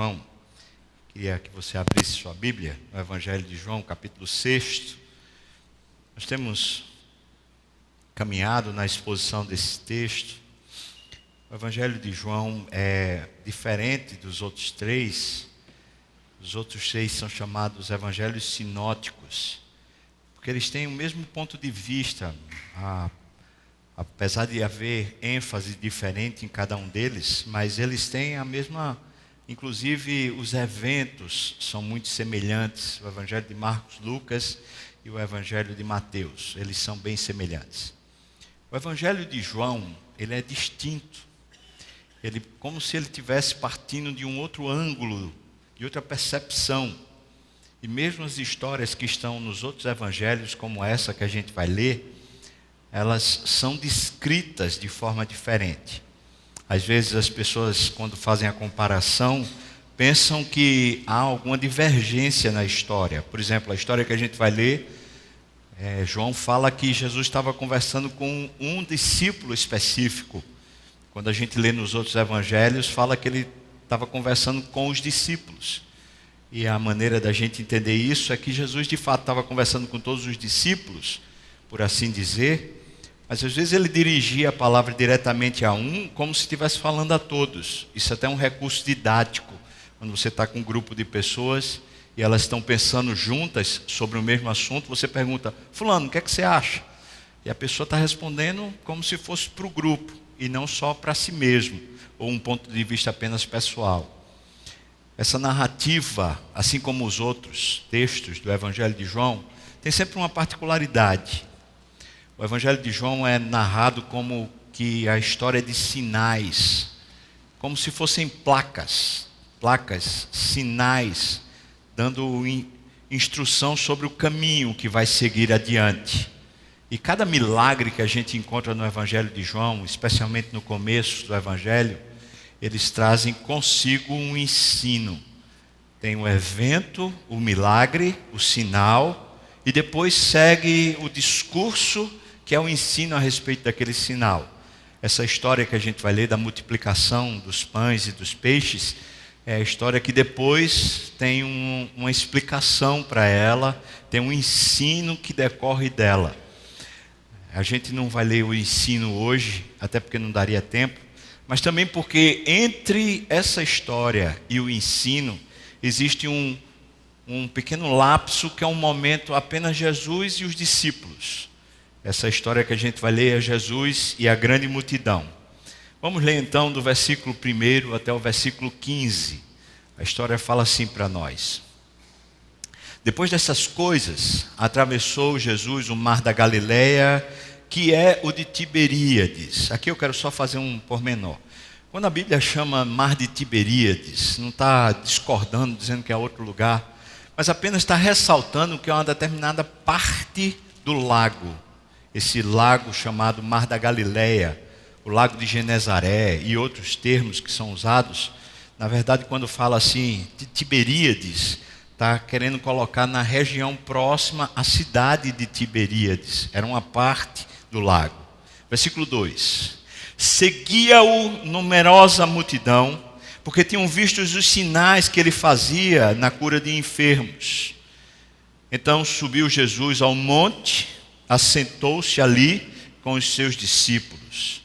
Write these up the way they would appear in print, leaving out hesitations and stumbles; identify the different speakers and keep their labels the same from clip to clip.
Speaker 1: João, queria que você abrisse sua Bíblia no Evangelho de João, capítulo 6. Nós temos caminhado na exposição desse texto. O Evangelho de João é diferente dos outros três. Os outros três são chamados Evangelhos sinóticos, porque eles têm o mesmo ponto de vista, apesar de haver ênfase diferente em cada um deles, mas eles têm a mesma. Inclusive, os eventos são muito semelhantes. O Evangelho de Marcos, Lucas e o Evangelho de Mateus, eles são bem semelhantes. O Evangelho de João, ele é distinto. Ele, como se ele estivesse partindo de um outro ângulo, de outra percepção. E mesmo as histórias que estão nos outros evangelhos, como essa que a gente vai ler, elas são descritas de forma diferente. Às vezes as pessoas, quando fazem a comparação, pensam que há alguma divergência na história. Por exemplo, a história que a gente vai ler, João fala que Jesus estava conversando com um discípulo específico. Quando a gente lê nos outros evangelhos, fala que ele estava conversando com os discípulos. E a maneira da gente entender isso é que Jesus de fato estava conversando com todos os discípulos, por assim dizer. Mas às vezes ele dirigia a palavra diretamente a um, como se estivesse falando a todos. Isso até é um recurso didático. Quando você está com um grupo de pessoas e elas estão pensando juntas sobre o mesmo assunto, você pergunta: fulano, o que é que você acha? E a pessoa está respondendo como se fosse para o grupo e não só para si mesmo, ou um ponto de vista apenas pessoal. Essa narrativa, assim como os outros textos do Evangelho de João, tem sempre uma particularidade. O Evangelho de João é narrado como que a história de sinais, como se fossem placas, sinais, dando instrução sobre o caminho que vai seguir adiante. E cada milagre que a gente encontra no Evangelho de João, especialmente no começo do Evangelho, eles trazem consigo um ensino. Tem o evento, o milagre, o sinal, e depois segue o discurso, que é o ensino a respeito daquele sinal. Essa história que a gente vai ler da multiplicação dos pães e dos peixes, é a história que depois tem uma explicação para ela, tem um ensino que decorre dela. A gente não vai ler o ensino hoje, até porque não daria tempo, mas também porque entre essa história e o ensino, existe um pequeno lapso que é um momento apenas Jesus e os discípulos. Essa história que a gente vai ler é Jesus e a grande multidão. Vamos ler então do versículo 1 até o versículo 15. A história fala assim para nós. Depois dessas coisas, atravessou Jesus o mar da Galileia, que é o de Tiberíades. Aqui eu quero só fazer um pormenor. Quando a Bíblia chama mar de Tiberíades, não está discordando, dizendo que é outro lugar, mas apenas está ressaltando que é uma determinada parte do lago. Esse lago chamado Mar da Galileia, o lago de Genezaré e outros termos que são usados, na verdade quando fala assim, de Tiberíades, está querendo colocar na região próxima à cidade de Tiberíades. Era uma parte do lago. Versículo 2. Seguia-o numerosa multidão, porque tinham visto os sinais que ele fazia na cura de enfermos. Então subiu Jesus ao monte, assentou-se ali com os seus discípulos.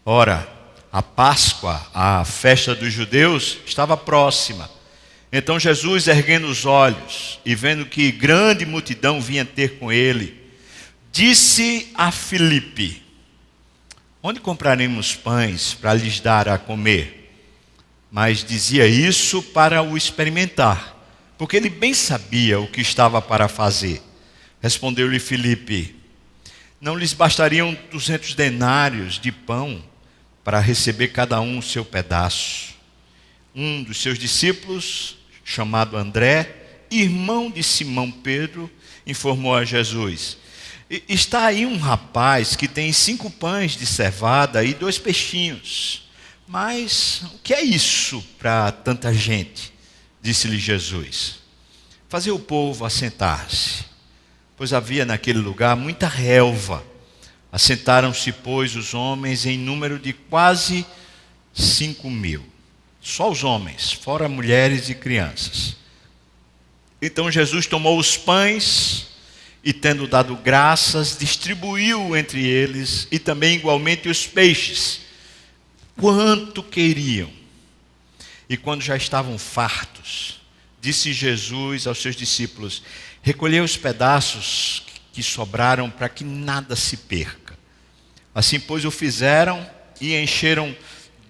Speaker 1: Ora, a Páscoa, a festa dos judeus, estava próxima. Então Jesus, erguendo os olhos e vendo que grande multidão vinha ter com ele, disse a Filipe: onde compraremos pães para lhes dar a comer? Mas dizia isso para o experimentar, porque ele bem sabia o que estava para fazer. Respondeu-lhe Filipe: não lhes bastariam 200 denários de pão para receber cada um o seu pedaço? Um dos seus discípulos, chamado André, irmão de Simão Pedro, informou a Jesus: está aí um rapaz que tem 5 pães de cevada e 2 peixinhos. Mas o que é isso para tanta gente? Disse-lhe Jesus: fazer o povo assentar-se, pois havia naquele lugar muita relva. Assentaram-se, pois, os homens em número de quase 5.000. Só os homens, fora mulheres e crianças. Então Jesus tomou os pães e, tendo dado graças, distribuiu entre eles, e também igualmente os peixes, quanto queriam. E quando já estavam fartos, disse Jesus aos seus discípulos: recolhei os pedaços que sobraram para que nada se perca. Assim, pois, o fizeram e encheram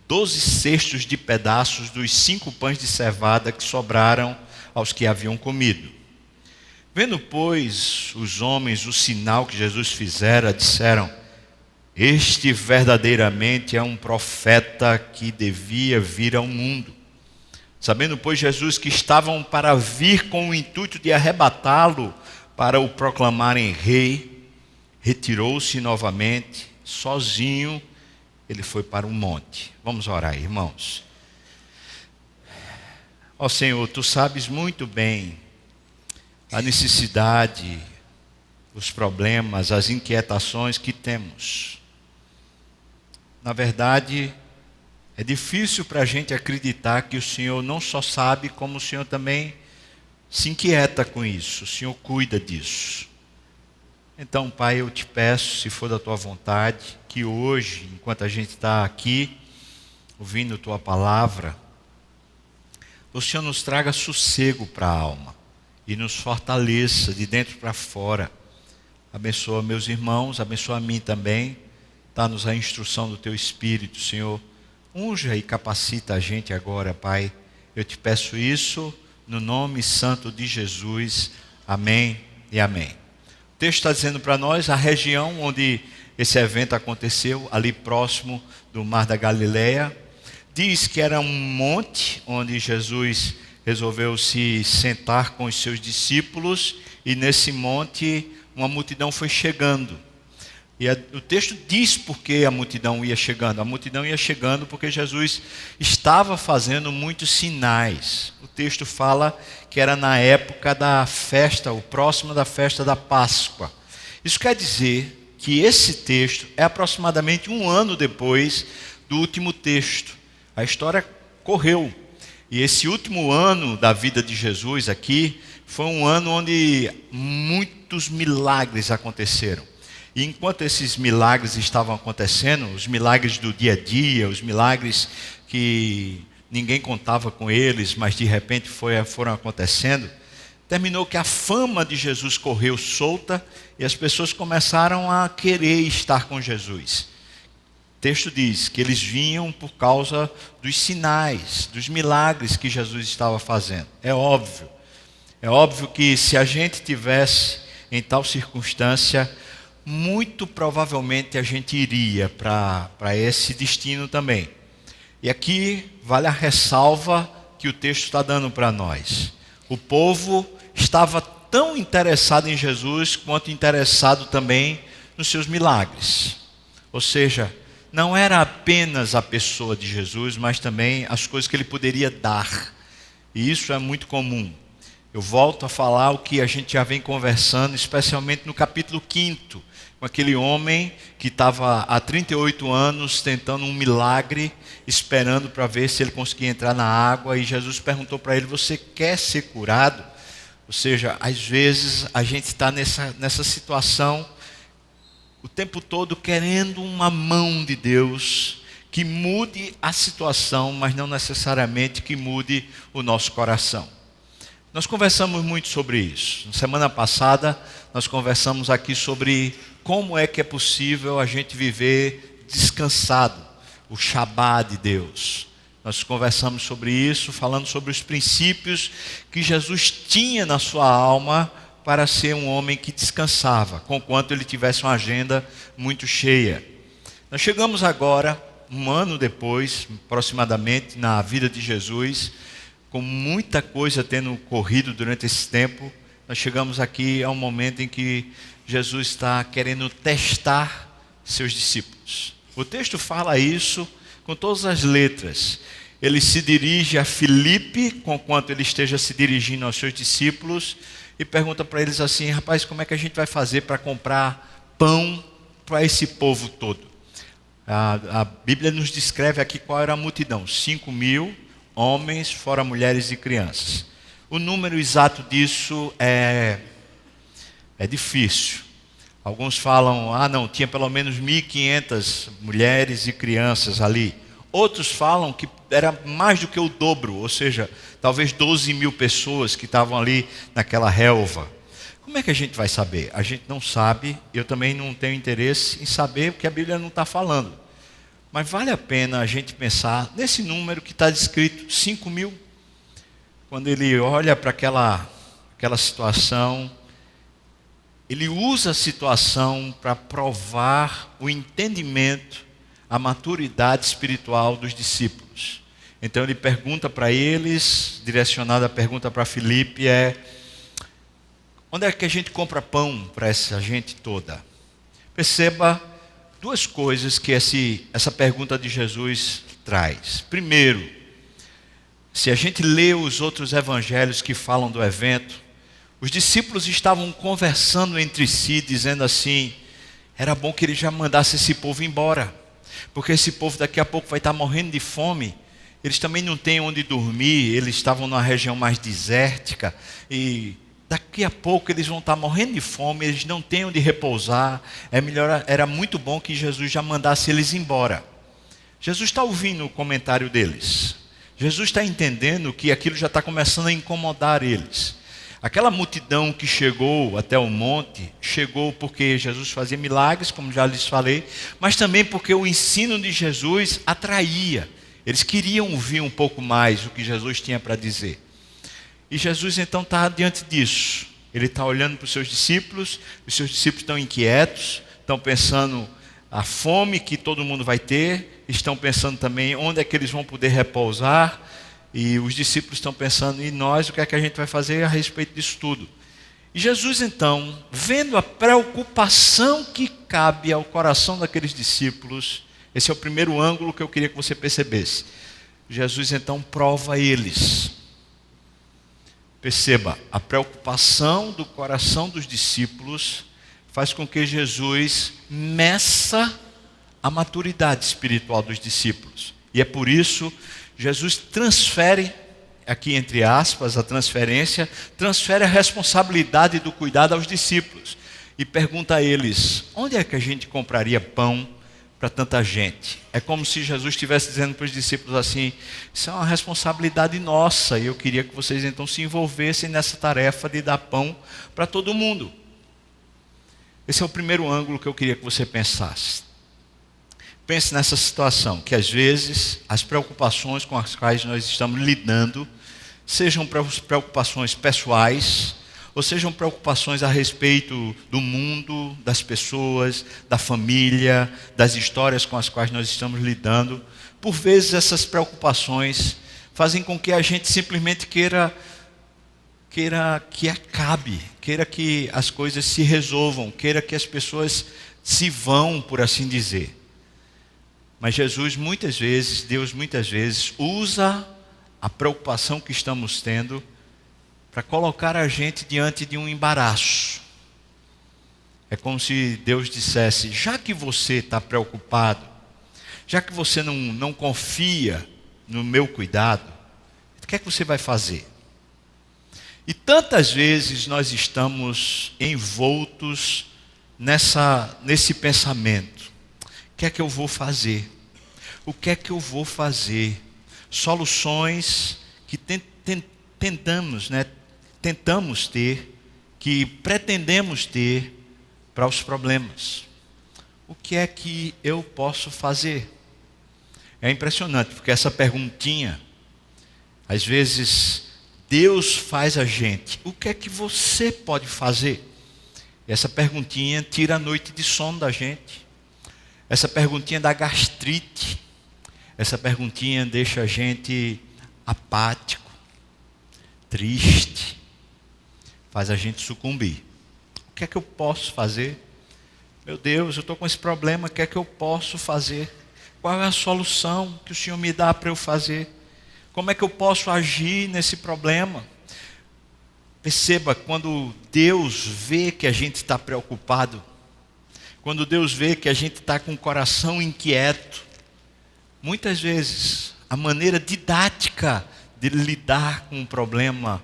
Speaker 1: 12 cestos de pedaços dos 5 pães de cevada que sobraram aos que haviam comido. Vendo, pois, os homens o sinal que Jesus fizera, disseram: este verdadeiramente é um profeta que devia vir ao mundo. Sabendo, pois, Jesus que estavam para vir com o intuito de arrebatá-lo para o proclamarem rei, retirou-se novamente, sozinho, ele foi para um monte. Vamos orar, irmãos. Ó Senhor, Tu sabes muito bem a necessidade, os problemas, as inquietações que temos. Na verdade, é difícil para a gente acreditar que o Senhor não só sabe, como o Senhor também se inquieta com isso, o Senhor cuida disso. Então, Pai, eu te peço, se for da Tua vontade, que hoje, enquanto a gente está aqui, ouvindo Tua palavra, o Senhor nos traga sossego para a alma e nos fortaleça de dentro para fora. Abençoa meus irmãos, abençoa a mim também, dá-nos a instrução do Teu Espírito, Senhor. Unja e capacita a gente agora, Pai. Eu te peço isso no nome santo de Jesus. Amém e amém. O texto está dizendo para nós a região onde esse evento aconteceu, ali próximo do Mar da Galileia. Diz que era um monte onde Jesus resolveu se sentar com os seus discípulos, e nesse monte uma multidão foi chegando. E o texto diz por que a multidão ia chegando. A multidão ia chegando porque Jesus estava fazendo muitos sinais. O texto fala que era na época da festa, ou próxima da festa da Páscoa. Isso quer dizer que esse texto é aproximadamente 1 ano depois do último texto. A história correu. E esse último ano da vida de Jesus aqui foi um ano onde muitos milagres aconteceram. E enquanto esses milagres estavam acontecendo, os milagres do dia a dia, os milagres que ninguém contava com eles, mas de repente foram acontecendo, terminou que a fama de Jesus correu solta e as pessoas começaram a querer estar com Jesus. O texto diz que eles vinham por causa dos sinais, dos milagres que Jesus estava fazendo. É óbvio que se a gente tivesse em tal circunstância, muito provavelmente a gente iria para esse destino também. E aqui vale a ressalva que o texto está dando para nós. O povo estava tão interessado em Jesus quanto interessado também nos seus milagres. Ou seja, não era apenas a pessoa de Jesus, mas também as coisas que ele poderia dar. E isso é muito comum. Eu volto a falar o que a gente já vem conversando, especialmente no capítulo 5, com aquele homem que estava há 38 anos tentando um milagre, esperando para ver se ele conseguia entrar na água, e Jesus perguntou para ele: você quer ser curado? Ou seja, às vezes a gente está nessa situação o tempo todo querendo uma mão de Deus que mude a situação, mas não necessariamente que mude o nosso coração. Nós conversamos muito sobre isso. Na semana passada, nós conversamos aqui sobre como é que é possível a gente viver descansado, o Shabá de Deus. Nós conversamos sobre isso, falando sobre os princípios que Jesus tinha na sua alma para ser um homem que descansava, conquanto ele tivesse uma agenda muito cheia. Nós chegamos agora, 1 ano depois, aproximadamente, na vida de Jesus, com muita coisa tendo ocorrido durante esse tempo, nós chegamos aqui a um momento em que Jesus está querendo testar seus discípulos. O texto fala isso com todas as letras. Ele se dirige a Filipe, conquanto ele esteja se dirigindo aos seus discípulos, e pergunta para eles assim: rapaz, como é que a gente vai fazer para comprar pão para esse povo todo? A Bíblia nos descreve aqui qual era a multidão: 5.000 homens, fora mulheres e crianças. O número exato disso é difícil. Alguns falam, não, tinha pelo menos 1.500 mulheres e crianças ali. Outros falam que era mais do que o dobro, ou seja, talvez 12 mil pessoas que estavam ali naquela relva. Como é que a gente vai saber? A gente não sabe, eu também não tenho interesse em saber, porque a Bíblia não está falando. Mas vale a pena a gente pensar nesse número que está descrito, 5 mil. Quando ele olha para aquela situação, ele usa a situação para provar o entendimento, a maturidade espiritual dos discípulos. Então ele pergunta para eles, direcionada a pergunta para Filipe, onde é que a gente compra pão para essa gente toda? Perceba duas coisas que essa pergunta de Jesus traz. Primeiro, se a gente lê os outros evangelhos que falam do evento, os discípulos estavam conversando entre si, dizendo assim, era bom que ele já mandasse esse povo embora, porque esse povo daqui a pouco vai estar morrendo de fome, eles também não têm onde dormir, eles estavam numa região mais desértica, e daqui a pouco eles vão estar morrendo de fome, eles não têm onde repousar, era muito bom que Jesus já mandasse eles embora. Jesus está ouvindo o comentário deles, Jesus está entendendo que aquilo já está começando a incomodar eles. Aquela multidão que chegou até o monte, chegou porque Jesus fazia milagres, como já lhes falei, mas também porque o ensino de Jesus atraía. Eles queriam ouvir um pouco mais o que Jesus tinha para dizer. E Jesus então está diante disso. Ele está olhando para os seus discípulos estão inquietos, estão pensando a fome que todo mundo vai ter, estão pensando também onde é que eles vão poder repousar. E os discípulos estão pensando, e nós, o que é que a gente vai fazer a respeito disso tudo? E Jesus então, vendo a preocupação que cabe ao coração daqueles discípulos, esse é o primeiro ângulo que eu queria que você percebesse. Jesus então prova eles. Perceba, a preocupação do coração dos discípulos faz com que Jesus meça a maturidade espiritual dos discípulos. E é por isso Jesus transfere, aqui entre aspas, a transferência, transfere a responsabilidade do cuidado aos discípulos. E pergunta a eles, onde é que a gente compraria pão para tanta gente? É como se Jesus estivesse dizendo para os discípulos assim, isso é uma responsabilidade nossa, e eu queria que vocês então se envolvessem nessa tarefa de dar pão para todo mundo. Esse é o primeiro ângulo que eu queria que você pensasse. Pense nessa situação, que às vezes as preocupações com as quais nós estamos lidando, sejam preocupações pessoais, ou sejam preocupações a respeito do mundo, das pessoas, da família, das histórias com as quais nós estamos lidando. Por vezes essas preocupações fazem com que a gente simplesmente queira que acabe, queira que as coisas se resolvam, queira que as pessoas se vão, por assim dizer. Mas Deus muitas vezes usa a preocupação que estamos tendo para colocar a gente diante de um embaraço. É como se Deus dissesse, já que você está preocupado, já que você não confia no meu cuidado, o que é que você vai fazer? E tantas vezes nós estamos envoltos nesse pensamento. O que é que eu vou fazer? O que é que eu vou fazer? Soluções que tentamos ter, que pretendemos ter para os problemas. O que é que eu posso fazer? É impressionante, porque essa perguntinha, às vezes, Deus faz a gente, o que é que você pode fazer? E essa perguntinha tira a noite de sono da gente. Essa perguntinha dá gastrite. Essa perguntinha deixa a gente apático, triste, faz a gente sucumbir. O que é que eu posso fazer? Meu Deus, eu estou com esse problema, o que é que eu posso fazer? Qual é a solução que o Senhor me dá para eu fazer? Como é que eu posso agir nesse problema? Perceba, quando Deus vê que a gente está preocupado, quando Deus vê que a gente está com o coração inquieto, muitas vezes a maneira didática de lidar com o problema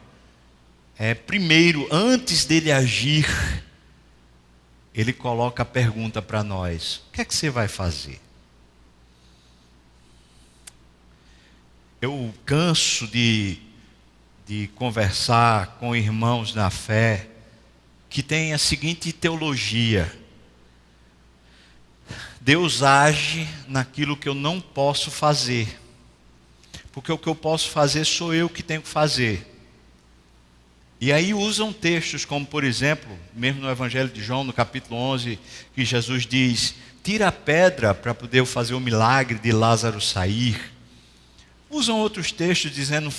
Speaker 1: primeiro, antes dele agir, ele coloca a pergunta para nós: o que é que você vai fazer? Eu canso de conversar com irmãos na fé que têm a seguinte teologia: Deus age naquilo que eu não posso fazer, porque o que eu posso fazer sou eu que tenho que fazer. E aí usam textos como, por exemplo, mesmo no Evangelho de João, no capítulo 11, que Jesus diz: tira a pedra para poder fazer o milagre de Lázaro sair. Usam outros textos dizendo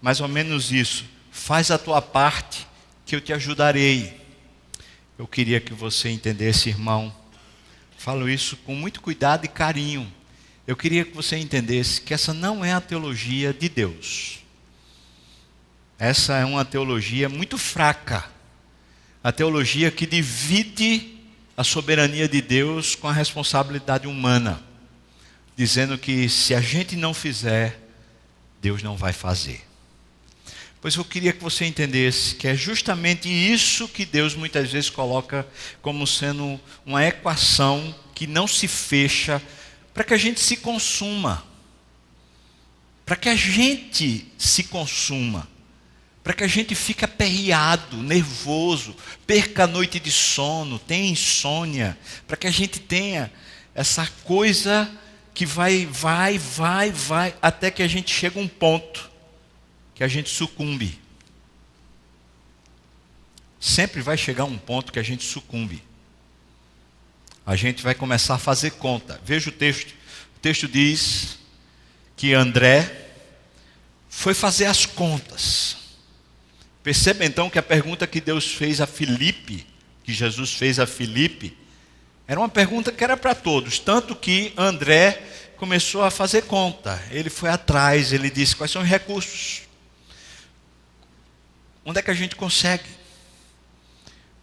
Speaker 1: mais ou menos isso: faz a tua parte que eu te ajudarei. Eu queria que você entendesse, irmão, falo isso com muito cuidado e carinho. Eu queria que você entendesse que essa não é a teologia de Deus. Essa é uma teologia muito fraca. A teologia que divide a soberania de Deus com a responsabilidade humana, dizendo que se a gente não fizer, Deus não vai fazer. Pois eu queria que você entendesse que é justamente isso que Deus muitas vezes coloca como sendo uma equação que não se fecha, para que a gente se consuma, para que a gente se consuma, para que a gente fique aperreado, nervoso, perca a noite de sono, tenha insônia, para que a gente tenha essa coisa que vai, até que a gente chega a um ponto que a gente sucumbe. Sempre vai chegar um ponto que a gente sucumbe. A gente vai começar a fazer conta. Veja o texto. O texto diz que André foi fazer as contas. Perceba então que a pergunta que Deus fez a Filipe, que Jesus fez a Filipe, era uma pergunta que era para todos. Tanto que André começou a fazer conta. Ele foi atrás, ele disse: quais são os recursos? Onde é que a gente consegue?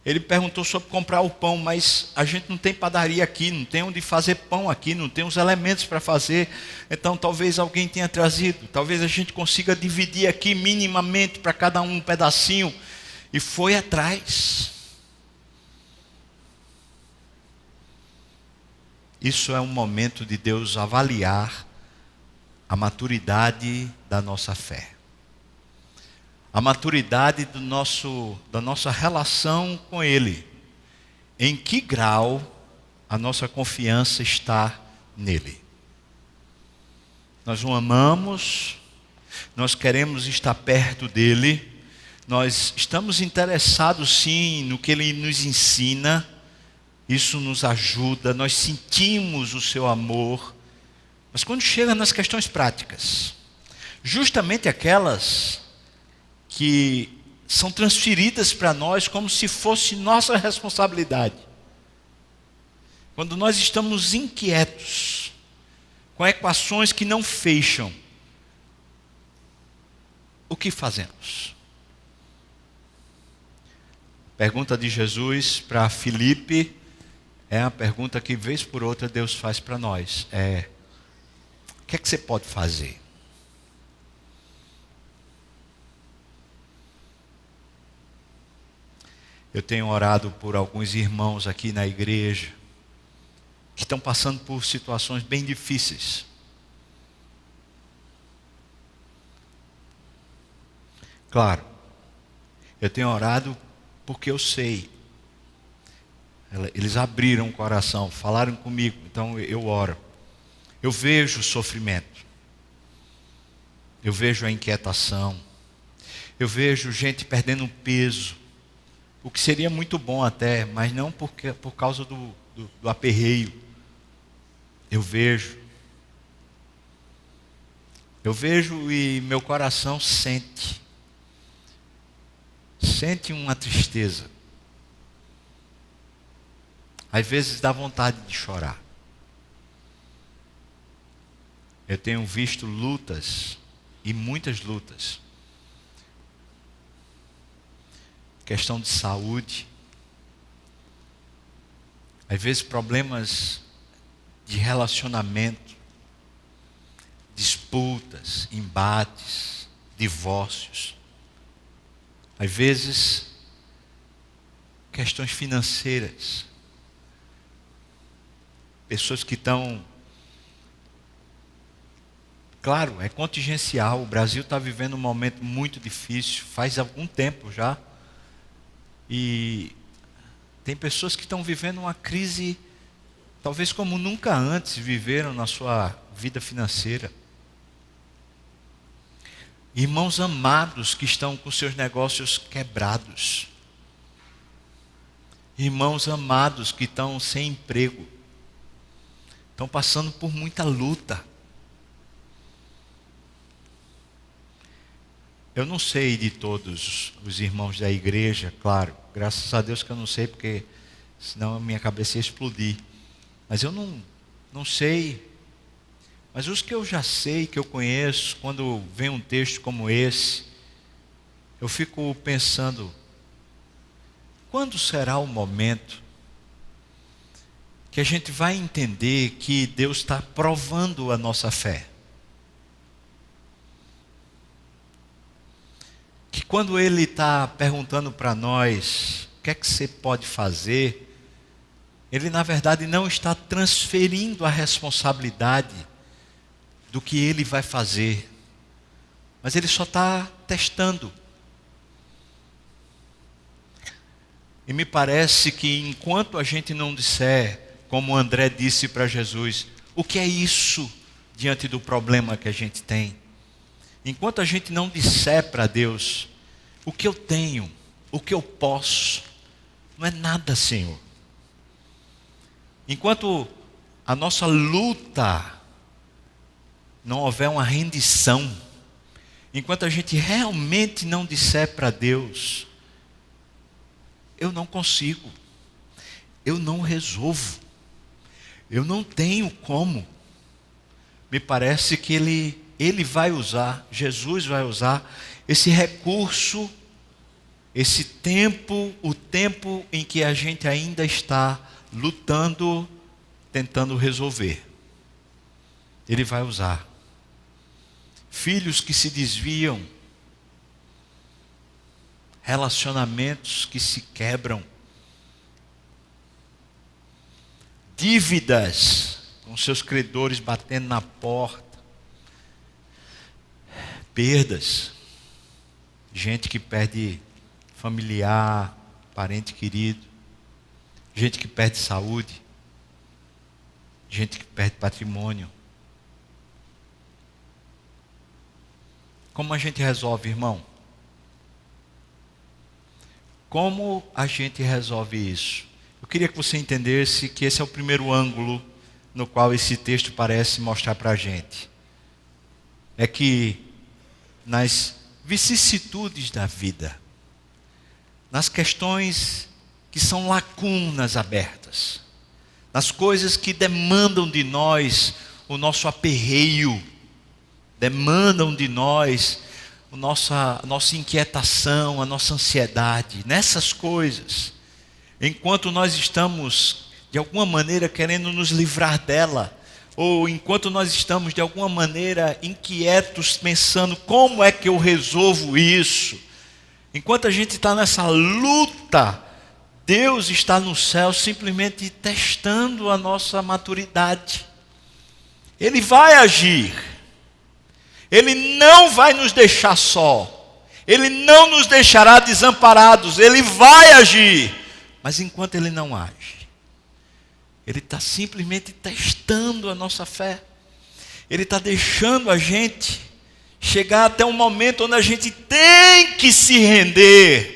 Speaker 1: Ele perguntou sobre comprar o pão, mas a gente não tem padaria aqui, não tem onde fazer pão aqui, não tem os elementos para fazer. Então talvez alguém tenha trazido, talvez a gente consiga dividir aqui minimamente para cada um pedacinho. E foi atrás. Isso é um momento de Deus avaliar a maturidade da nossa fé. A maturidade da nossa relação com Ele. Em que grau a nossa confiança está nele. Nós o amamos, nós queremos estar perto dele, nós estamos interessados sim no que ele nos ensina, isso nos ajuda, nós sentimos o seu amor, mas quando chega nas questões práticas, justamente aquelas que são transferidas para nós como se fosse nossa responsabilidade. Quando nós estamos inquietos, com equações que não fecham, o que fazemos? Pergunta de Jesus para Filipe é a pergunta que vez por outra Deus faz para nós. O que é que você pode fazer? Eu tenho orado por alguns irmãos aqui na igreja que estão passando por situações bem difíceis. Claro, eu tenho orado porque eu sei. Eles abriram o coração, falaram comigo, então eu oro. Eu vejo o sofrimento. Eu vejo a inquietação. Eu vejo gente perdendo peso. O que seria muito bom até, mas não por causa do aperreio. Eu vejo e meu coração sente uma tristeza. Às vezes dá vontade de chorar. Eu tenho visto lutas, e muitas lutas. Questão de saúde. Às vezes problemas de relacionamento, de esposa, disputas, embates, divórcios. Às vezes, questões financeiras. Pessoas que estão... Claro, é contingencial. O Brasil está vivendo um momento muito difícil, faz algum tempo já. E tem pessoas que estão vivendo uma crise, talvez como nunca antes viveram na sua vida financeira. Irmãos amados que estão com seus negócios quebrados. Irmãos amados que estão sem emprego. Estão passando por muita luta. Eu não sei de todos os irmãos da igreja, claro. Graças a Deus que eu não sei, porque senão a minha cabeça ia explodir. Mas eu não sei. Mas os que eu já sei, que eu conheço, quando vem um texto como esse, eu fico pensando, quando será o momento que a gente vai entender que Deus está provando a nossa fé? Que quando Ele está perguntando para nós, o que é que você pode fazer? Ele na verdade não está transferindo a responsabilidade do que Ele vai fazer, mas Ele só está testando. E me parece que enquanto a gente não disser, como André disse para Jesus, o que é isso diante do problema que a gente tem? Enquanto a gente não disser para Deus, o que eu tenho, o que eu posso, não é nada, Senhor. Enquanto a nossa luta não houver uma rendição, enquanto a gente realmente não disser para Deus, eu não consigo, eu não resolvo, eu não tenho como. Me parece que Ele vai usar, Jesus vai usar esse recurso, esse tempo, o tempo em que a gente ainda está lutando, tentando resolver. Ele vai usar. Filhos que se desviam, relacionamentos que se quebram, dívidas com seus credores batendo na porta, perdas, gente que perde familiar, parente querido, gente que perde saúde, gente que perde patrimônio. Como a gente resolve, irmão? Como a gente resolve isso? Eu queria que você entendesse que esse é o primeiro ângulo no qual esse texto parece mostrar para a gente. É que nas vicissitudes da vida, nas questões que são lacunas abertas, nas coisas que demandam de nós o nosso aperreio, demandam de nós a nossa inquietação, a nossa ansiedade, nessas coisas, enquanto nós estamos de alguma maneira querendo nos livrar dela, ou enquanto nós estamos de alguma maneira inquietos, pensando como é que eu resolvo isso, enquanto a gente está nessa luta, Deus está no céu simplesmente testando a nossa maturidade. Ele vai agir. Ele não vai nos deixar só. Ele não nos deixará desamparados. Ele vai agir. Mas enquanto Ele não age, Ele está simplesmente testando a nossa fé. Ele está deixando a gente chegar até um momento onde a gente tem que se render,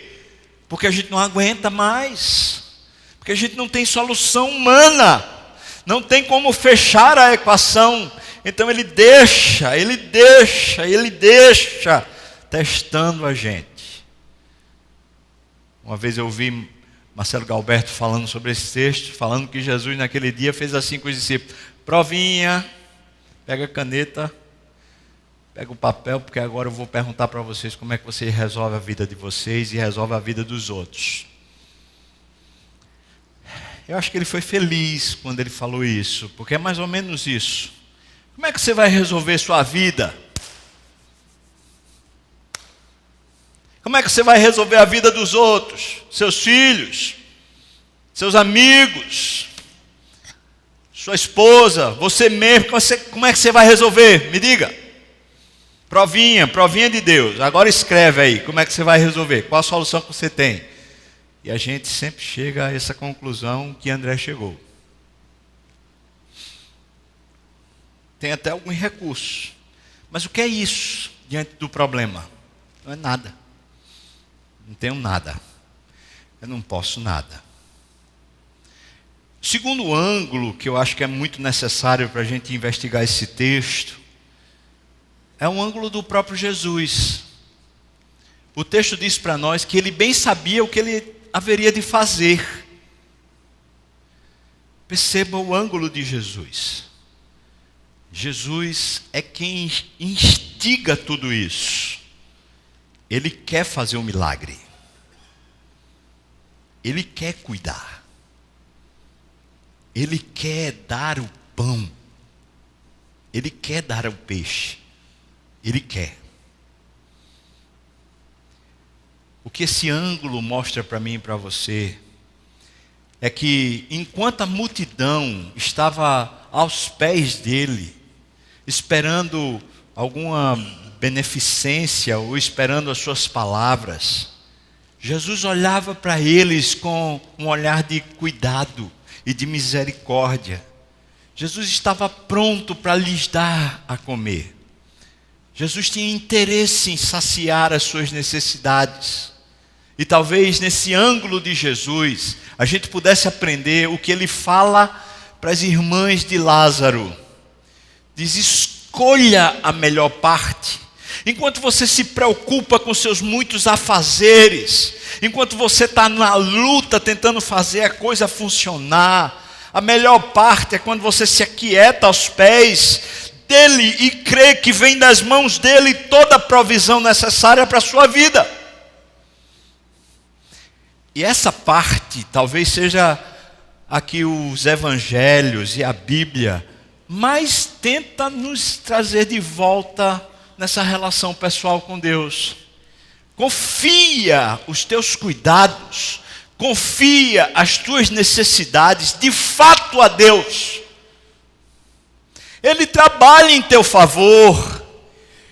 Speaker 1: porque a gente não aguenta mais, porque a gente não tem solução humana, não tem como fechar a equação. Então Ele deixa, testando a gente. Uma vez eu ouvi Marcelo Galberto falando sobre esse texto, falando que Jesus naquele dia fez assim com os discípulos: provinha, pega a caneta, pega o papel, porque agora eu vou perguntar para vocês como é que vocês resolvem a vida de vocês e resolvem a vida dos outros. Eu acho que ele foi feliz quando ele falou isso, porque é mais ou menos isso. Como é que você vai resolver sua vida? Como é que você vai resolver a vida dos outros? Seus filhos, seus amigos, sua esposa, você mesmo. Como é que você vai resolver? Me diga. Provinha de Deus. Agora escreve aí, como é que você vai resolver? Qual a solução que você tem? E a gente sempre chega a essa conclusão que André chegou. Tem até alguns recursos. Mas o que é isso diante do problema? Não é nada. Não tenho nada. Eu não posso nada. Segundo ângulo, que eu acho que é muito necessário para a gente investigar esse texto, é um ângulo do próprio Jesus. O texto diz para nós que ele bem sabia o que ele haveria de fazer. Perceba o ângulo de Jesus. Jesus é quem instiga tudo isso. Ele quer fazer um milagre. Ele quer cuidar. Ele quer dar o pão. Ele quer dar o peixe. Ele quer. O que esse ângulo mostra para mim e para você é que enquanto a multidão estava aos pés dele, esperando alguma beneficência ou esperando as suas palavras, Jesus olhava para eles com um olhar de cuidado e de misericórdia. Jesus estava pronto para lhes dar a comer. Jesus tinha interesse em saciar as suas necessidades. E talvez nesse ângulo de Jesus, a gente pudesse aprender o que ele fala para as irmãs de Lázaro. Diz: escolha a melhor parte. Enquanto você se preocupa com seus muitos afazeres, enquanto você está na luta tentando fazer a coisa funcionar, a melhor parte é quando você se aquieta aos pés dele e crê que vem das mãos dele toda a provisão necessária para a sua vida. E essa parte talvez seja a que os evangelhos e a Bíblia mais tenta nos trazer de volta nessa relação pessoal com Deus. Confia os teus cuidados, confia as tuas necessidades de fato a Deus. Ele trabalha em teu favor.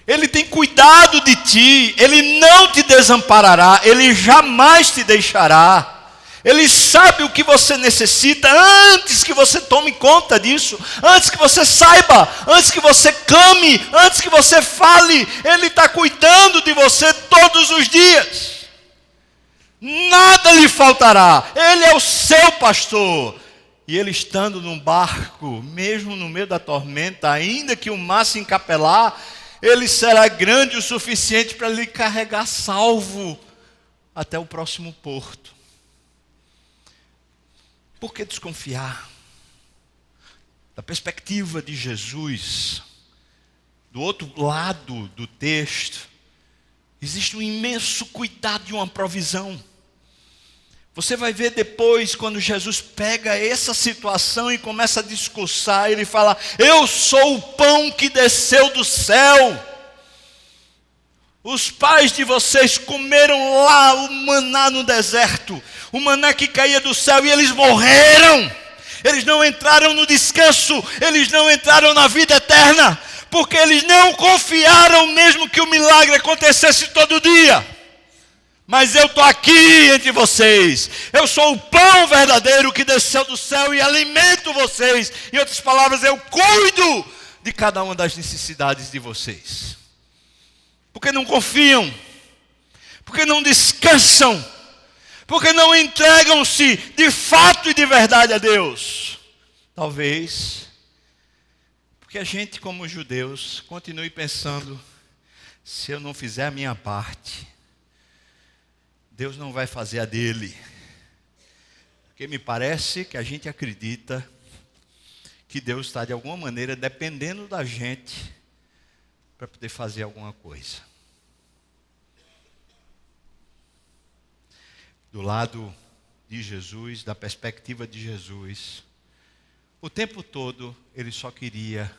Speaker 1: Ele tem cuidado de ti. Ele não te desamparará. Ele jamais te deixará. Ele sabe o que você necessita antes que você tome conta disso. Antes que você saiba. Antes que você clame. Antes que você fale. Ele está cuidando de você todos os dias. Nada lhe faltará. Ele é o seu pastor. E ele estando num barco, mesmo no meio da tormenta, ainda que o mar se encapelar, ele será grande o suficiente para lhe carregar salvo até o próximo porto. Por que desconfiar? Da perspectiva de Jesus, do outro lado do texto, existe um imenso cuidado e uma provisão. Você vai ver depois, quando Jesus pega essa situação e começa a discursar, ele fala: eu sou o pão que desceu do céu. Os pais de vocês comeram lá o maná no deserto, o maná que caía do céu, e eles morreram. Eles não entraram no descanso, eles não entraram na vida eterna, porque eles não confiaram mesmo que o milagre acontecesse todo dia. Mas eu estou aqui entre vocês. Eu sou o pão verdadeiro que desceu do céu e alimento vocês. Em outras palavras, eu cuido de cada uma das necessidades de vocês. Porque não confiam, porque não descansam, porque não entregam-se de fato e de verdade a Deus. Talvez porque a gente, como judeus, continue pensando: se eu não fizer a minha parte, Deus não vai fazer a dele. Porque me parece que a gente acredita que Deus está de alguma maneira dependendo da gente para poder fazer alguma coisa. Do lado de Jesus, da perspectiva de Jesus, o tempo todo ele só queria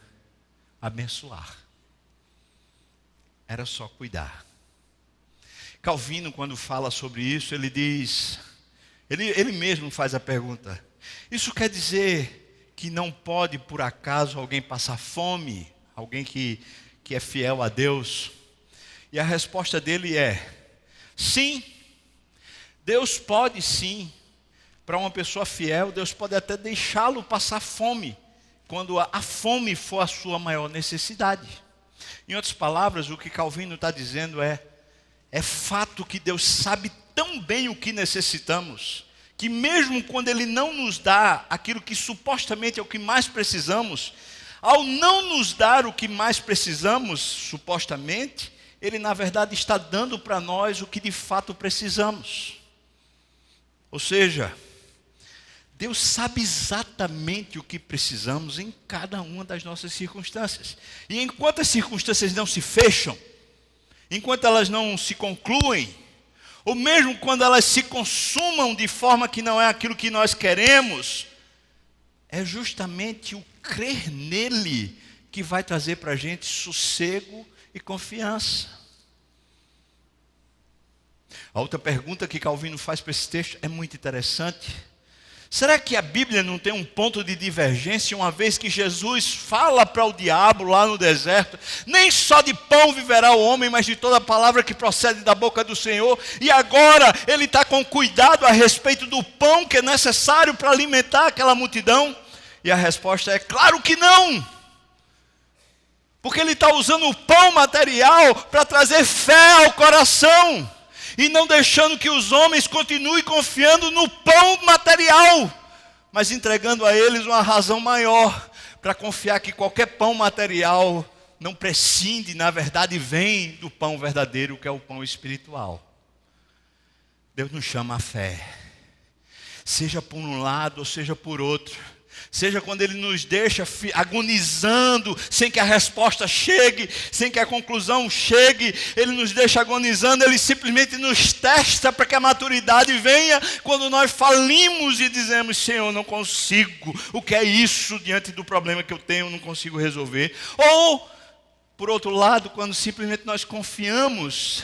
Speaker 1: abençoar. Era só cuidar. Calvino, quando fala sobre isso, ele diz, ele mesmo faz a pergunta: isso quer dizer que não pode, por acaso, alguém passar fome? Alguém que é fiel a Deus? E a resposta dele é: sim, Deus pode sim. Para uma pessoa fiel, Deus pode até deixá-lo passar fome, quando a fome for a sua maior necessidade. Em outras palavras, o que Calvino está dizendo é fato que Deus sabe tão bem o que necessitamos, que mesmo quando Ele não nos dá aquilo que supostamente é o que mais precisamos, ao não nos dar o que mais precisamos, supostamente, Ele na verdade está dando para nós o que de fato precisamos. Ou seja, Deus sabe exatamente o que precisamos em cada uma das nossas circunstâncias. E enquanto as circunstâncias não se fecham, enquanto elas não se concluem, ou mesmo quando elas se consumam de forma que não é aquilo que nós queremos, é justamente o crer nele que vai trazer para a gente sossego e confiança. A outra pergunta que Calvino faz para esse texto é muito interessante. Será que a Bíblia não tem um ponto de divergência, uma vez que Jesus fala para o diabo lá no deserto: nem só de pão viverá o homem, mas de toda a palavra que procede da boca do Senhor? E agora ele está com cuidado a respeito do pão que é necessário para alimentar aquela multidão? E a resposta é: claro que não. Porque ele está usando o pão material para trazer fé ao coração, e não deixando que os homens continuem confiando no pão material, mas entregando a eles uma razão maior para confiar que qualquer pão material não prescinde, na verdade vem do pão verdadeiro, que é o pão espiritual. Deus nos chama a fé, seja por um lado ou seja por outro. Seja quando Ele nos deixa agonizando, sem que a resposta chegue, sem que a conclusão chegue, Ele nos deixa agonizando, Ele simplesmente nos testa para que a maturidade venha quando nós falimos e dizemos: Senhor, não consigo, o que é isso diante do problema que eu tenho, não consigo resolver. Ou, por outro lado, quando simplesmente nós confiamos,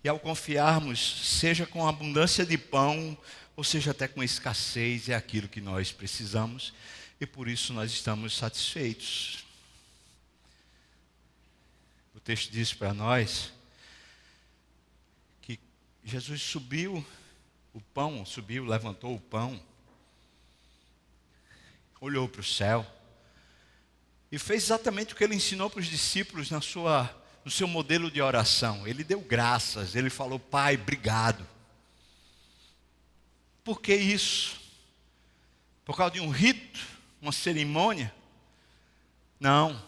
Speaker 1: e ao confiarmos, seja com abundância de pão, ou seja até com escassez, é aquilo que nós precisamos, e por isso nós estamos satisfeitos. O texto diz para nós que Jesus subiu, levantou o pão, olhou para o céu e fez exatamente o que Ele ensinou para os discípulos no seu modelo de oração. Ele deu graças, Ele falou: Pai, obrigado. Por que isso? Por causa de um rito, uma cerimônia? Não.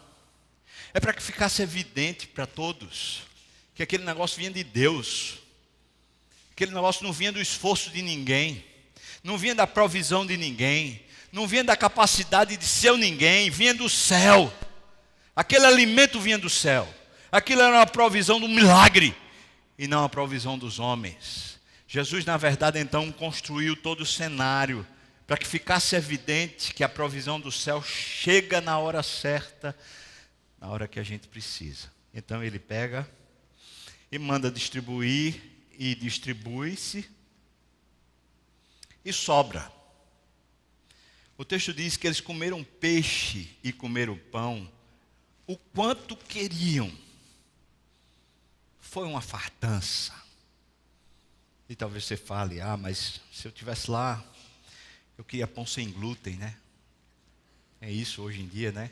Speaker 1: É para que ficasse evidente para todos que aquele negócio vinha de Deus. Aquele negócio não vinha do esforço de ninguém, não vinha da provisão de ninguém, não vinha da capacidade de ser ninguém, vinha do céu. Aquele alimento vinha do céu. Aquilo era uma provisão do milagre e não a provisão dos homens. Jesus, na verdade, então, construiu todo o cenário para que ficasse evidente que a provisão do céu chega na hora certa, na hora que a gente precisa. Então Ele pega e manda distribuir, e distribui-se, e sobra. O texto diz que eles comeram peixe e comeram pão o quanto queriam. Foi uma fartança. E talvez você fale: mas se eu tivesse lá, eu queria pão sem glúten, né? É isso hoje em dia, né?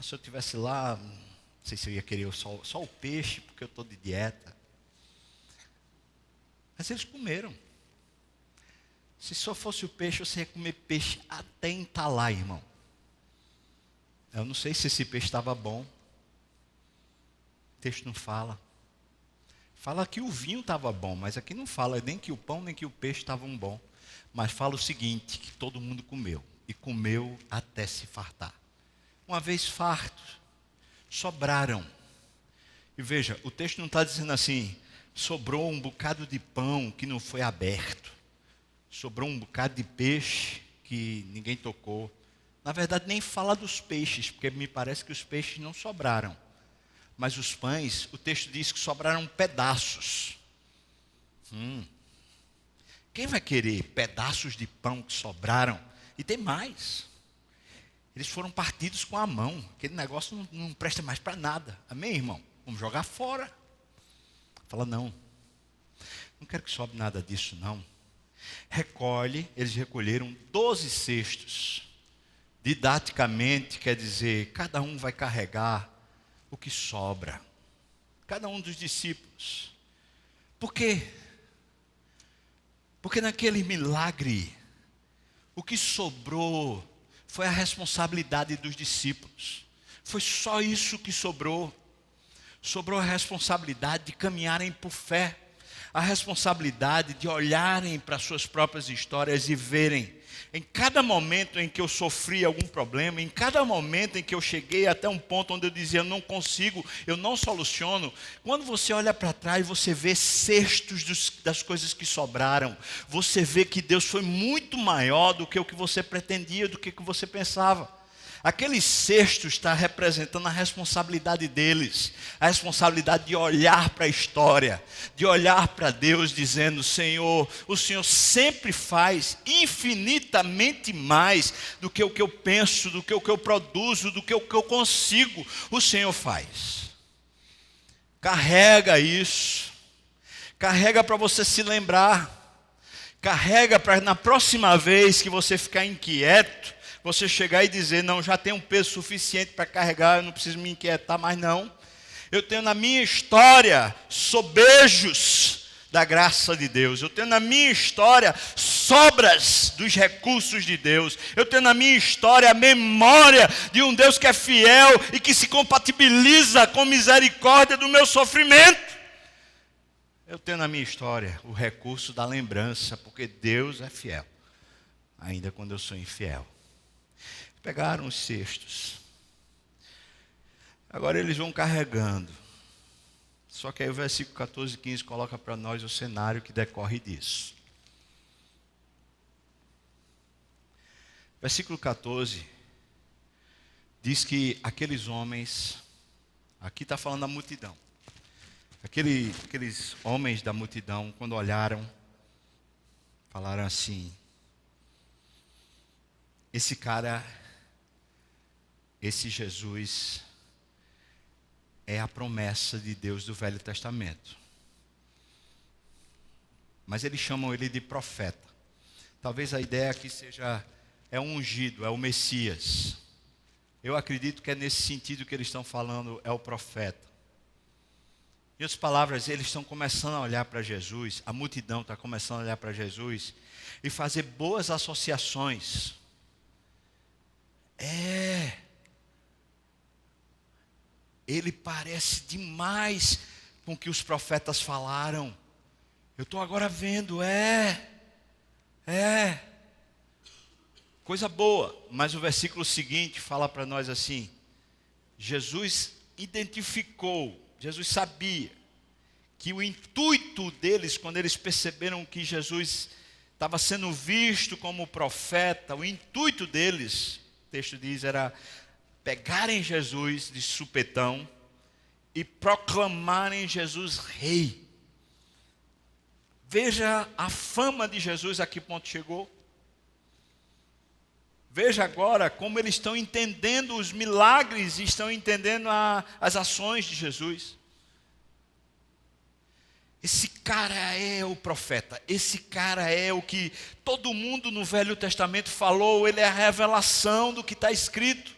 Speaker 1: Se eu tivesse lá, não sei se eu ia querer só o peixe, porque eu estou de dieta. Mas eles comeram. Se só fosse o peixe, você ia comer peixe até entalar, irmão. Eu não sei se esse peixe estava bom. O texto não fala. Fala que o vinho estava bom, mas aqui não fala nem que o pão nem que o peixe estavam bom. Mas fala o seguinte, que todo mundo comeu, e comeu até se fartar. Uma vez fartos, sobraram. E veja, o texto não está dizendo assim: sobrou um bocado de pão que não foi aberto, sobrou um bocado de peixe que ninguém tocou. Na verdade, nem fala dos peixes, porque me parece que os peixes não sobraram. Mas os pães, o texto diz que sobraram pedaços. Quem vai querer pedaços de pão que sobraram? E tem mais. Eles foram partidos com a mão. Aquele negócio não presta mais para nada. Amém, irmão? Vamos jogar fora. Fala, não quero que sobre nada disso, não. Eles recolheram 12 cestos. Didaticamente, quer dizer, cada um vai carregar o que sobra. Cada um dos discípulos. Por quê? Porque naquele milagre, o que sobrou foi a responsabilidade dos discípulos. Foi só isso que sobrou. Sobrou a responsabilidade de caminharem por fé. A responsabilidade de olharem para suas próprias histórias e verem, em cada momento em que eu sofri algum problema, em cada momento em que eu cheguei até um ponto onde eu dizia, eu não consigo, eu não soluciono. Quando você olha para trás, você vê cestos das coisas que sobraram. Você vê que Deus foi muito maior do que o que você pretendia, do que você pensava. Aquele cesto está representando a responsabilidade deles, a responsabilidade de olhar para a história, de olhar para Deus dizendo, Senhor, o Senhor sempre faz infinitamente mais do que o que eu penso, do que o que eu produzo, do que o que eu consigo, o Senhor faz. Carrega isso, carrega para você se lembrar, carrega para na próxima vez que você ficar inquieto, você chegar e dizer, não, já tenho um peso suficiente para carregar, eu não preciso me inquietar mais não. Eu tenho na minha história sobejos da graça de Deus. Eu tenho na minha história sobras dos recursos de Deus. Eu tenho na minha história a memória de um Deus que é fiel e que se compatibiliza com misericórdia do meu sofrimento. Eu tenho na minha história o recurso da lembrança, porque Deus é fiel, ainda quando eu sou infiel. Pegaram os cestos. Agora eles vão carregando. Só que aí o versículo 14 e 15 coloca para nós o cenário que decorre disso. Versículo 14 diz que aqueles homens, aqui está falando da multidão, aqueles homens da multidão, quando olharam, falaram assim, esse Jesus é a promessa de Deus do Velho Testamento. Mas eles chamam ele de profeta. Talvez a ideia aqui seja, é um ungido, é o Messias. Eu acredito que é nesse sentido que eles estão falando, é o profeta. Em outras palavras, eles estão começando a olhar para Jesus, a multidão está começando a olhar para Jesus e fazer boas associações. Ele parece demais com o que os profetas falaram. Eu estou agora vendo, coisa boa. Mas o versículo seguinte fala para nós assim, Jesus sabia que o intuito deles, quando eles perceberam que Jesus estava sendo visto como profeta, o intuito deles, o texto diz, era pegarem Jesus de supetão e proclamarem Jesus rei. Veja a fama de Jesus a que ponto chegou. Veja agora como eles estão entendendo os milagres e estão entendendo as ações de Jesus. Esse cara é o profeta, esse cara é o que todo mundo no Velho Testamento falou, ele é a revelação do que está escrito.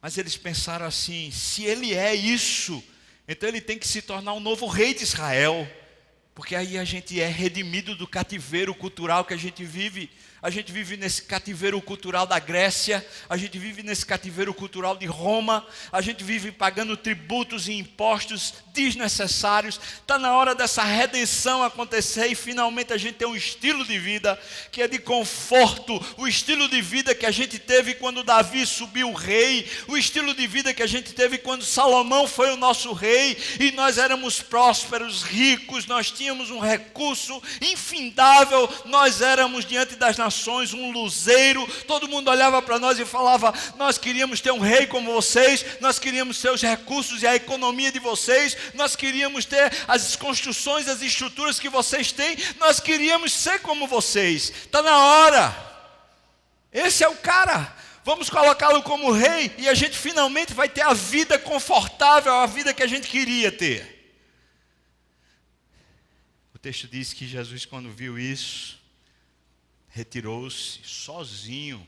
Speaker 1: Mas eles pensaram assim, se ele é isso, então ele tem que se tornar um novo rei de Israel, porque aí a gente é redimido do cativeiro cultural que a gente vive. A gente vive nesse cativeiro cultural da Grécia, a gente vive nesse cativeiro cultural de Roma, a gente vive pagando tributos e impostos desnecessários. Está na hora dessa redenção acontecer e finalmente a gente tem um estilo de vida que é de conforto, o estilo de vida que a gente teve quando Davi subiu rei, o estilo de vida que a gente teve quando Salomão foi o nosso rei e nós éramos prósperos, ricos, nós tínhamos tínhamos um recurso infindável, nós éramos diante das nações um luzeiro, todo mundo olhava para nós e falava, nós queríamos ter um rei como vocês, nós queríamos ter os recursos e a economia de vocês, nós queríamos ter as construções, as estruturas que vocês têm, nós queríamos ser como vocês. Está na hora. Esse é o cara. Vamos colocá-lo como rei e a gente finalmente vai ter a vida confortável, a vida que a gente queria ter. O texto diz que Jesus, quando viu isso, retirou-se sozinho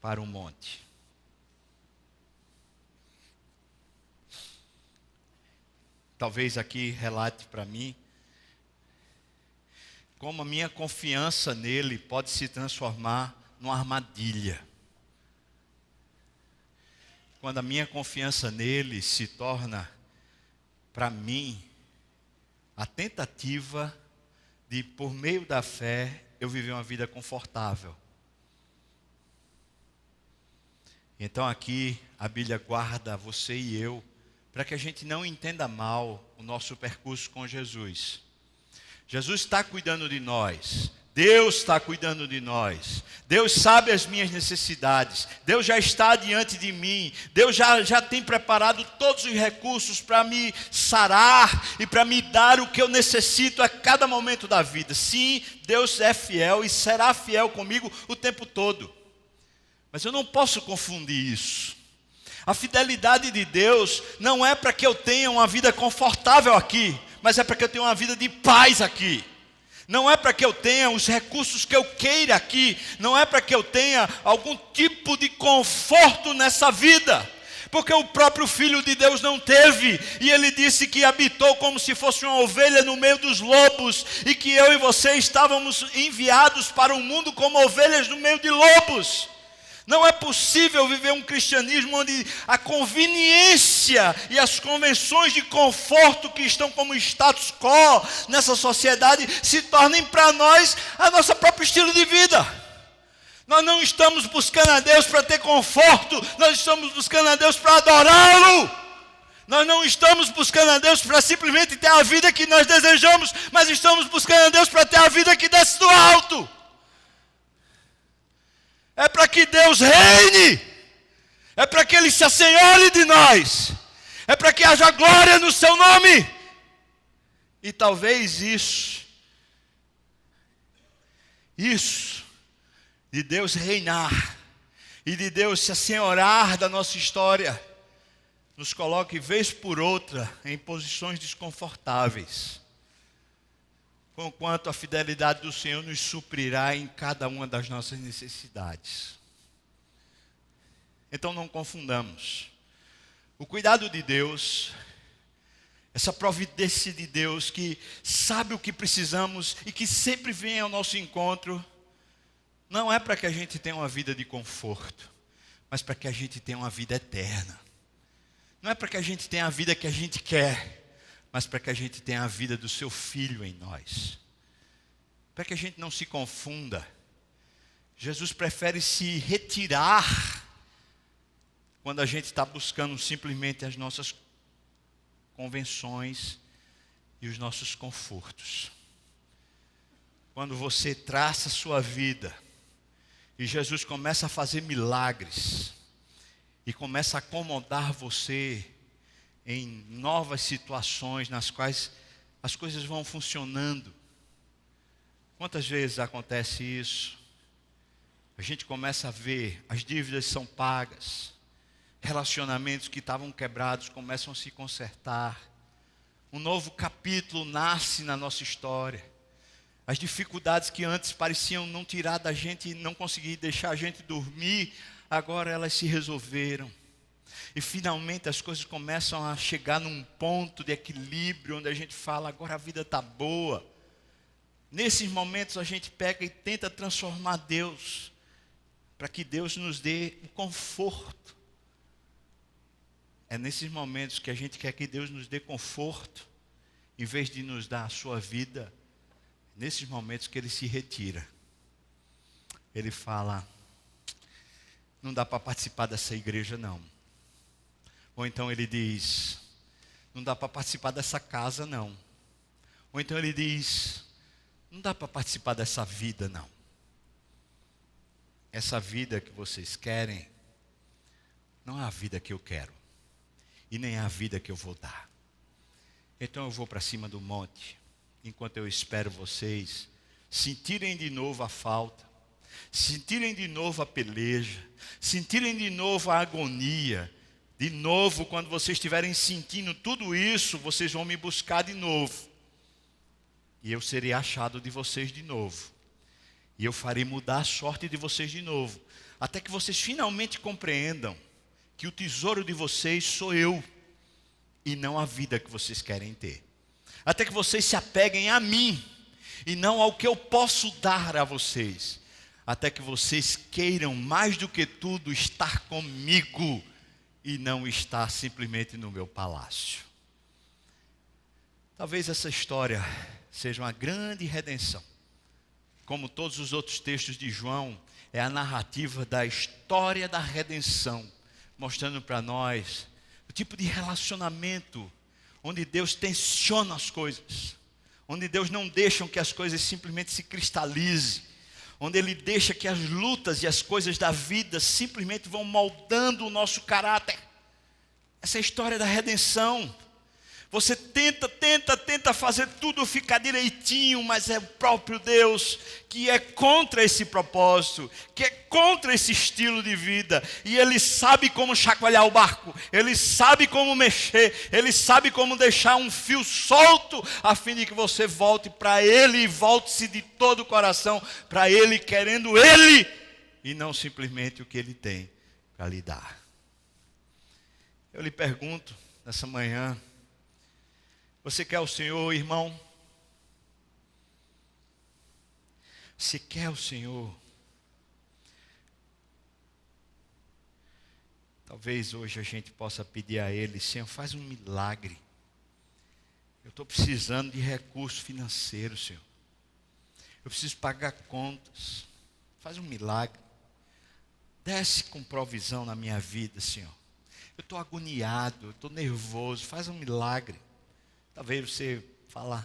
Speaker 1: para um monte. Talvez aqui relate para mim como a minha confiança nele pode se transformar numa armadilha. Quando a minha confiança nele se torna, para mim, a tentativa de, por meio da fé, eu viver uma vida confortável. Então aqui a Bíblia guarda você e eu, para que a gente não entenda mal o nosso percurso com Jesus. Jesus está cuidando de nós. Deus está cuidando de nós. Deus sabe as minhas necessidades. Deus já está diante de mim. Deus já tem preparado todos os recursos para me sarar e para me dar o que eu necessito a cada momento da vida. Sim, Deus é fiel e será fiel comigo o tempo todo. Mas eu não posso confundir isso. A fidelidade de Deus não é para que eu tenha uma vida confortável aqui, mas é para que eu tenha uma vida de paz aqui. Não é para que eu tenha os recursos que eu queira aqui, não é para que eu tenha algum tipo de conforto nessa vida, porque o próprio Filho de Deus não teve, e ele disse que habitou como se fosse uma ovelha no meio dos lobos, e que eu e você estávamos enviados para o mundo como ovelhas no meio de lobos. Não é possível viver um cristianismo onde a conveniência e as convenções de conforto que estão como status quo nessa sociedade se tornem para nós a nossa próprio estilo de vida. Nós não estamos buscando a Deus para ter conforto, nós estamos buscando a Deus para adorá-lo. Nós não estamos buscando a Deus para simplesmente ter a vida que nós desejamos, mas estamos buscando a Deus para ter a vida que desce do alto. É para que Deus reine, é para que Ele se assenhore de nós, é para que haja glória no seu nome. E talvez isso, de Deus reinar, e de Deus se assenhorar da nossa história, nos coloque vez por outra em posições desconfortáveis, conquanto a fidelidade do Senhor nos suprirá em cada uma das nossas necessidades. Então não confundamos. O cuidado de Deus, essa providência de Deus que sabe o que precisamos e que sempre vem ao nosso encontro, não é para que a gente tenha uma vida de conforto, mas para que a gente tenha uma vida eterna. Não é para que a gente tenha a vida que a gente quer, mas para que a gente tenha a vida do seu Filho em nós. Para que a gente não se confunda. Jesus prefere se retirar quando a gente está buscando simplesmente as nossas convenções e os nossos confortos. Quando você traça a sua vida e Jesus começa a fazer milagres e começa a acomodar você em novas situações nas quais as coisas vão funcionando. Quantas vezes acontece isso? A gente começa a ver, as dívidas são pagas, relacionamentos que estavam quebrados começam a se consertar, um novo capítulo nasce na nossa história. As dificuldades que antes pareciam não tirar da gente e não conseguir deixar a gente dormir, agora elas se resolveram. E finalmente as coisas começam a chegar num ponto de equilíbrio, onde a gente fala, agora a vida está boa. Nesses momentos a gente pega e tenta transformar Deus, para que Deus nos dê o conforto. É nesses momentos que a gente quer que Deus nos dê conforto, em vez de nos dar a sua vida, nesses momentos que Ele se retira. Ele fala, não dá para participar dessa igreja não. Ou então Ele diz, não dá para participar dessa casa não. Ou então ele diz: não dá para participar dessa vida, não. Essa vida que vocês querem não é a vida que eu quero. E nem é a vida que eu vou dar. Então eu vou para cima do monte, enquanto eu espero vocês sentirem de novo a falta, sentirem de novo a peleja, sentirem de novo a agonia. De novo, quando vocês estiverem sentindo tudo isso, vocês vão me buscar de novo. E eu serei achado de vocês de novo. E eu farei mudar a sorte de vocês de novo. Até que vocês finalmente compreendam que o tesouro de vocês sou eu. E não a vida que vocês querem ter. Até que vocês se apeguem a mim. E não ao que eu posso dar a vocês. Até que vocês queiram mais do que tudo estar comigo. E não estar simplesmente no meu palácio. Talvez essa história seja uma grande redenção. Como todos os outros textos de João, é a narrativa da história da redenção, mostrando para nós o tipo de relacionamento onde Deus tensiona as coisas, onde Deus não deixa que as coisas simplesmente se cristalizem, onde Ele deixa que as lutas e as coisas da vida simplesmente vão moldando o nosso caráter. Essa é a história da redenção. Você tenta fazer tudo ficar direitinho, mas é o próprio Deus que é contra esse propósito, que é contra esse estilo de vida. E Ele sabe como chacoalhar o barco, Ele sabe como mexer, Ele sabe como deixar um fio solto, a fim de que você volte para Ele e volte-se de todo o coração para Ele, querendo Ele, e não simplesmente o que Ele tem para lhe dar. Eu lhe pergunto nessa manhã, você quer o Senhor, irmão? Você quer o Senhor? Talvez hoje a gente possa pedir a Ele: Senhor, faz um milagre. Eu estou precisando de recurso financeiro, Senhor. Eu preciso pagar contas. Faz um milagre. Desce com provisão na minha vida, Senhor. Eu estou agoniado, eu estou nervoso. Faz um milagre. Talvez você fala: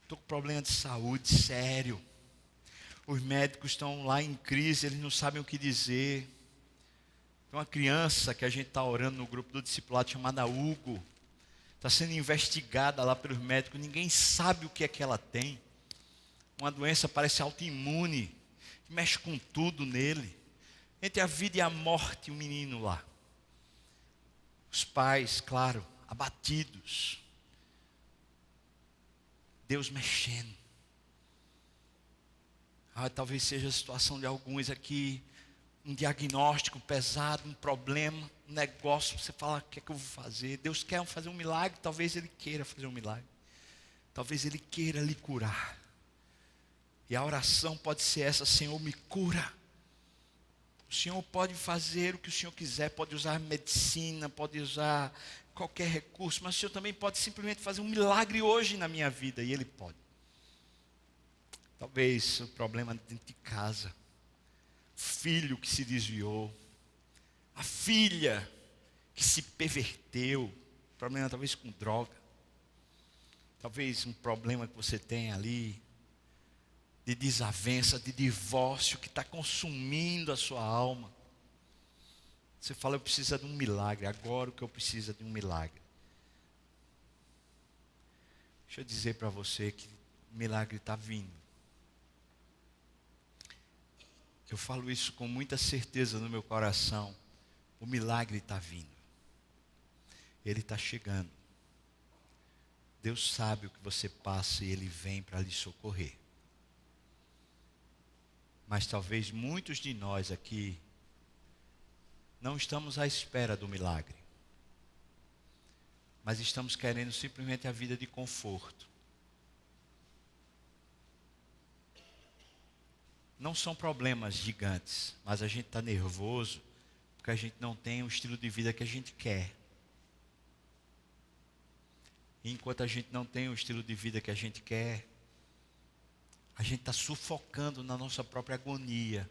Speaker 1: estou com problema de saúde sério. Os médicos estão lá em crise, eles não sabem o que dizer. Tem uma criança que a gente está orando no grupo do discipulado, chamada Hugo. Está sendo investigada lá pelos médicos, ninguém sabe o que é que ela tem. Uma doença parece autoimune, que mexe com tudo nele. Entre a vida e a morte, o menino lá. Os pais, claro, abatidos. Deus mexendo. Talvez seja a situação de alguns aqui, um diagnóstico pesado, um problema, um negócio, você fala: o que é que eu vou fazer? Deus quer fazer um milagre, talvez Ele queira fazer um milagre. Talvez Ele queira lhe curar. E a oração pode ser essa: Senhor, me cura. O Senhor pode fazer o que o Senhor quiser, pode usar medicina, pode usar qualquer recurso, mas o Senhor também pode simplesmente fazer um milagre hoje na minha vida, e Ele pode. Talvez o problema dentro de casa, filho que se desviou, a filha que se perverteu, problema talvez com droga, talvez um problema que você tem ali, de desavença, de divórcio, que está consumindo a sua alma. Você fala: eu preciso de um milagre, agora o que eu preciso é de um milagre. Deixa eu dizer para você que o milagre está vindo. Eu falo isso com muita certeza no meu coração. O milagre está vindo. Ele está chegando. Deus sabe o que você passa e Ele vem para lhe socorrer. Mas talvez muitos de nós aqui não estamos à espera do milagre, mas estamos querendo simplesmente a vida de conforto. Não são problemas gigantes, mas a gente está nervoso porque a gente não tem o estilo de vida que a gente quer. E enquanto a gente não tem o estilo de vida que a gente quer, a gente está sufocando na nossa própria agonia.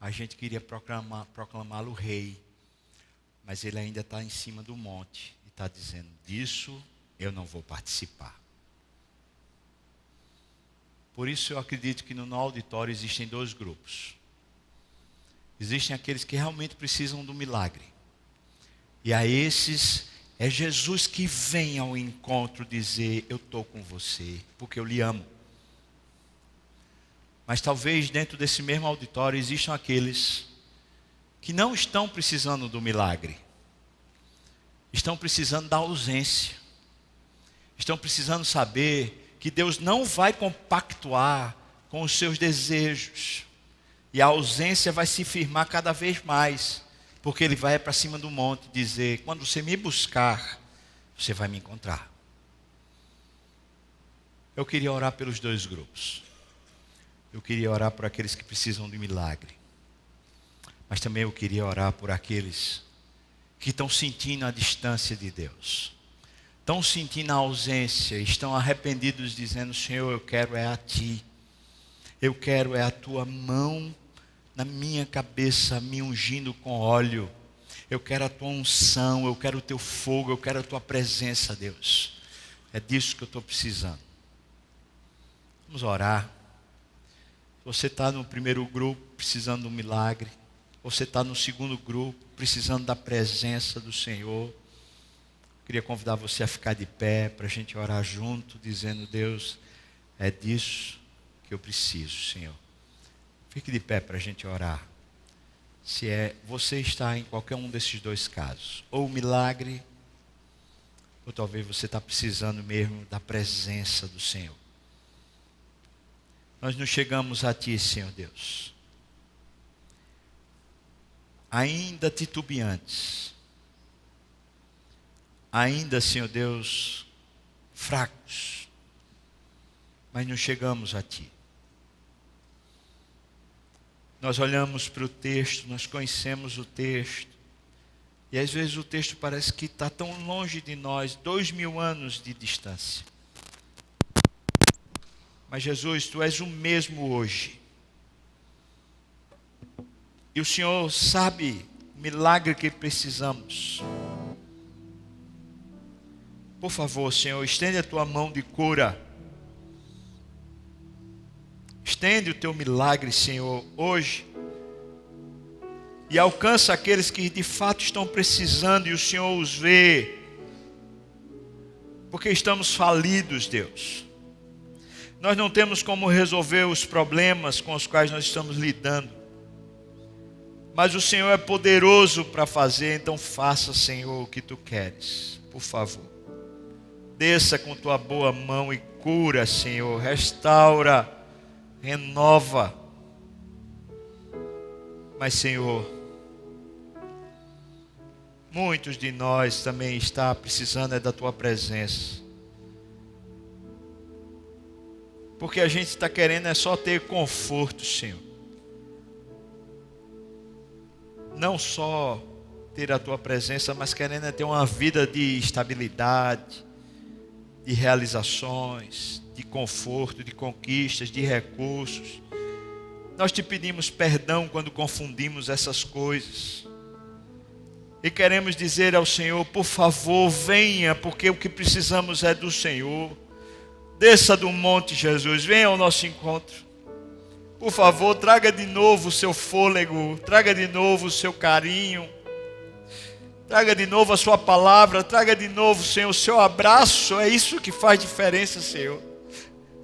Speaker 1: A gente queria proclamá-lo rei, mas ele ainda está em cima do monte e está dizendo: disso eu não vou participar. Por isso eu acredito que no auditório existem dois grupos. Existem aqueles que realmente precisam do milagre. E a esses é Jesus que vem ao encontro dizer, eu estou com você, porque eu lhe amo. Mas talvez dentro desse mesmo auditório existam aqueles que não estão precisando do milagre. Estão precisando da ausência. Estão precisando saber que Deus não vai compactuar com os seus desejos. E a ausência vai se firmar cada vez mais. Porque Ele vai para cima do monte dizer, quando você me buscar, você vai me encontrar. Eu queria orar pelos dois grupos. Eu queria orar por aqueles que precisam de milagre. Mas também eu queria orar por aqueles que estão sentindo a distância de Deus. Estão sentindo a ausência, estão arrependidos dizendo, Senhor, eu quero é a Ti. Eu quero é a Tua mão na minha cabeça, me ungindo com óleo. Eu quero a Tua unção, eu quero o Teu fogo, eu quero a Tua presença, Deus. É disso que eu estou precisando. Vamos orar. Você está no primeiro grupo, precisando de um milagre. Você está no segundo grupo, precisando da presença do Senhor. Queria convidar você a ficar de pé para a gente orar junto, dizendo, Deus, é disso que eu preciso, Senhor. Fique de pé para a gente orar. Se você está em qualquer um desses dois casos, ou o milagre, ou talvez você está precisando mesmo da presença do Senhor. Nós nos chegamos a Ti, Senhor Deus, ainda titubeantes, ainda, Senhor Deus, fracos, mas nos chegamos a Ti. Nós olhamos para o texto, nós conhecemos o texto, e às vezes o texto parece que está tão longe de nós, 2000 anos de distância. Mas Jesus, Tu és o mesmo hoje. E o Senhor sabe o milagre que precisamos. Por favor, Senhor, estende a Tua mão de cura. Estende o Teu milagre, Senhor, hoje. E alcança aqueles que de fato estão precisando e o Senhor os vê. Porque estamos falidos, Deus. Nós não temos como resolver os problemas com os quais nós estamos lidando. Mas o Senhor é poderoso para fazer, então faça, Senhor, o que Tu queres. Por favor. Desça com Tua boa mão e cura, Senhor. Restaura, renova. Mas, Senhor, muitos de nós também estão precisando da Tua presença. Porque a gente está querendo é só ter conforto, Senhor. Não só ter a Tua presença, mas querendo é ter uma vida de estabilidade, de realizações, de conforto, de conquistas, de recursos. Nós Te pedimos perdão quando confundimos essas coisas. E queremos dizer ao Senhor, por favor, venha, porque o que precisamos é do Senhor. Desça do monte, Jesus, venha ao nosso encontro. Por favor, traga de novo o Seu fôlego, traga de novo o Seu carinho, traga de novo a Sua palavra, traga de novo, Senhor, o Seu abraço. É isso que faz diferença, Senhor.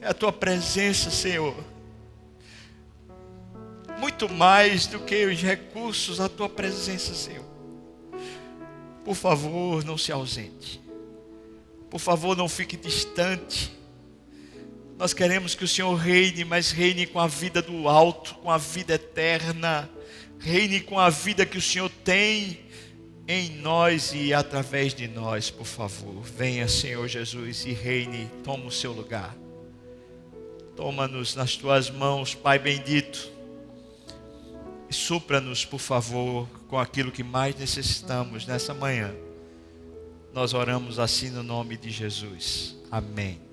Speaker 1: É a Tua presença, Senhor. Muito mais do que os recursos, a Tua presença, Senhor. Por favor, não se ausente. Por favor, não fique distante. Nós queremos que o Senhor reine, mas reine com a vida do alto, com a vida eterna. Reine com a vida que o Senhor tem em nós e através de nós, por favor. Venha, Senhor Jesus, e reine, toma o seu lugar. Toma-nos nas Tuas mãos, Pai bendito. E supra-nos, por favor, com aquilo que mais necessitamos nessa manhã. Nós oramos assim no nome de Jesus. Amém.